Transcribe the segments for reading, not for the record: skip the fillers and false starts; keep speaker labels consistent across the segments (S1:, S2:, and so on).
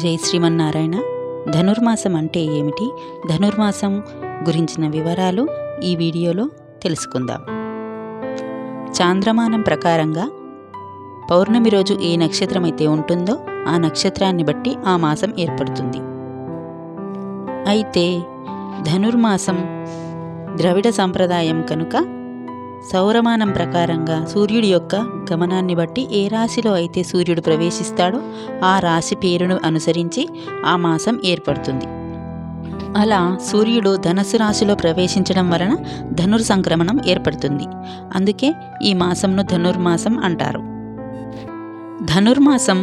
S1: జై శ్రీమన్నారాయణ. ధనుర్మాసం అంటే ఏమిటి, ధనుర్మాసం గురించిన వివరాలు ఈ వీడియోలో తెలుసుకుందాం. చాంద్రమానం ప్రకారంగా పౌర్ణమి రోజు ఏ నక్షత్రం అయితే ఉంటుందో ఆ నక్షత్రాన్ని బట్టి ఆ మాసం ఏర్పడుతుంది. అయితే ధనుర్మాసం ద్రవిడ సంప్రదాయం కనుక సౌరమానం ప్రకారంగా సూర్యుడి యొక్క గమనాన్ని బట్టి ఏ రాశిలో అయితే సూర్యుడు ప్రవేశిస్తాడో ఆ రాశి పేరును అనుసరించి ఆ మాసం ఏర్పడుతుంది. అలా సూర్యుడు ధనస్సు రాశిలో ప్రవేశించడం వలన ధనుర్ సంక్రమణం ఏర్పడుతుంది. అందుకే ఈ మాసంను ధనుర్మాసం అంటారు. ధనుర్మాసం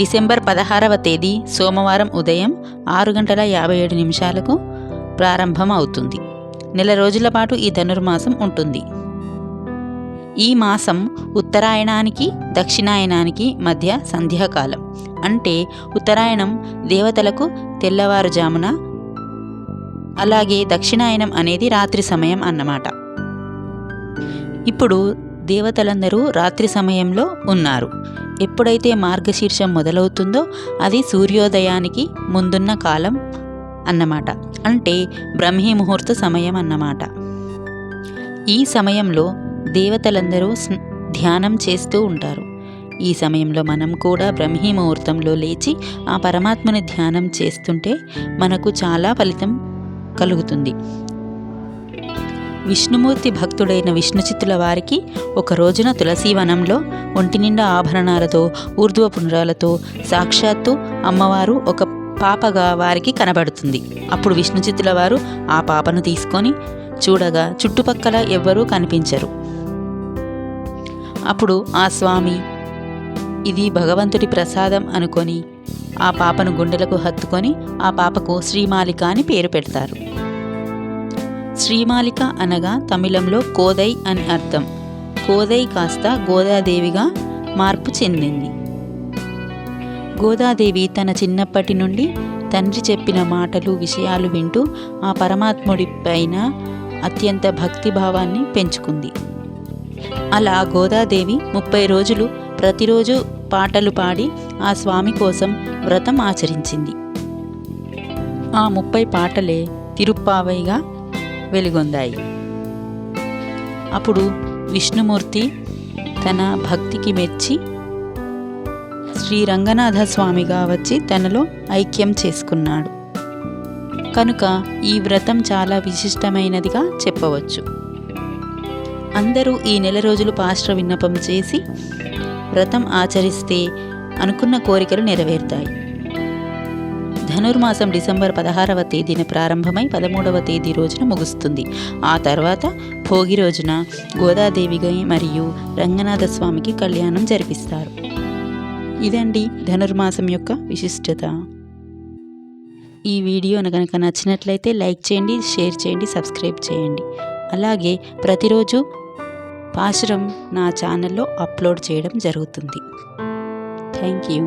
S1: డిసెంబర్ 16వ తేదీ సోమవారం ఉదయం 6:57 ప్రారంభం అవుతుంది. నెల రోజుల పాటు ఈ ధనుర్మాసం ఉంటుంది. ఈ మాసం ఉత్తరాయణానికి దక్షిణాయనానికి మధ్య సంధ్యాకాలం. అంటే ఉత్తరాయణం దేవతలకు తెల్లవారుజామున, అలాగే దక్షిణాయనం అనేది రాత్రి సమయం అన్నమాట. ఇప్పుడు దేవతలందరూ రాత్రి సమయంలో ఉన్నారు. ఎప్పుడైతే మార్గశీర్షం మొదలవుతుందో అది సూర్యోదయానికి ముందున్న కాలం అన్నమాట. అంటే బ్రహ్మీ ముహూర్త సమయం అన్నమాట. ఈ సమయంలో దేవతలందరూ ధ్యానం చేస్తూ ఉంటారు. ఈ సమయంలో మనం కూడా బ్రహ్మీ ముహూర్తంలో లేచి ఆ పరమాత్మని ధ్యానం చేస్తుంటే మనకు చాలా ఫలితం కలుగుతుంది. విష్ణుమూర్తి భక్తుడైన విష్ణుచిత్తుల వారికి ఒక రోజున తులసీవనంలో ఒంటి నిండా ఆభరణాలతో ఊర్ధ్వ పుండ్రాలతో సాక్షాత్తు అమ్మవారు ఒక పాపగా వారికి కనబడుతుంది. అప్పుడు విష్ణుచిత్తుల వారు ఆ పాపను తీసుకొని చూడగా చుట్టుపక్కల ఎవ్వరూ కనిపించరు. అప్పుడు ఆ స్వామి ఇది భగవంతుడి ప్రసాదం అనుకొని ఆ పాపను గుండెలకు హత్తుకొని ఆ పాపకు శ్రీమాలిక అని పేరు పెడతారు. శ్రీమాలిక అనగా తమిళంలో కోదై అని అర్థం. కోదై కాస్త గోదాదేవిగా మార్పు చెందింది. గోదాదేవి తన చిన్నప్పటి నుండి తండ్రి చెప్పిన మాటలు విషయాలు వింటూ ఆ పరమాత్ముడి పైన అత్యంత భక్తిభావాన్ని పెంచుకుంది. అలా గోదాదేవి 30 రోజులు ప్రతిరోజు పాటలు పాడి ఆ స్వామి కోసం వ్రతం ఆచరించింది. ఆ 30 పాటలే తిరుప్పావైగా వెలుగొందాయి. అప్పుడు విష్ణుమూర్తి తన భక్తికి మెచ్చి శ్రీ రంగనాథ స్వామిగా వచ్చి తనలో ఐక్యం చేసుకున్నాడు. కనుక ఈ వ్రతం చాలా విశిష్టమైనదిగా చెప్పవచ్చు. అందరూ ఈ నెల రోజులు పాశ్ర విన్నపం చేసి వ్రతం ఆచరిస్తే అనుకున్న కోరికలు నెరవేరుతాయి. ధనుర్మాసం డిసెంబర్ 16వ తేదీన ప్రారంభమై 13వ తేదీ రోజున ముగుస్తుంది. ఆ తర్వాత భోగి రోజున గోదాదేవిగా మరియు రంగనాథ స్వామికి కళ్యాణం జరిపిస్తారు. ఇదండి ధనుర్మాసం యొక్క విశిష్టత. ఈ వీడియో కనుక నచ్చినట్లయితే లైక్ చేయండి, షేర్ చేయండి, సబ్స్క్రైబ్ చేయండి. అలాగే ప్రతిరోజు పాశురం నా ఛానల్లో అప్లోడ్ చేయడం జరుగుతుంది. Thank you.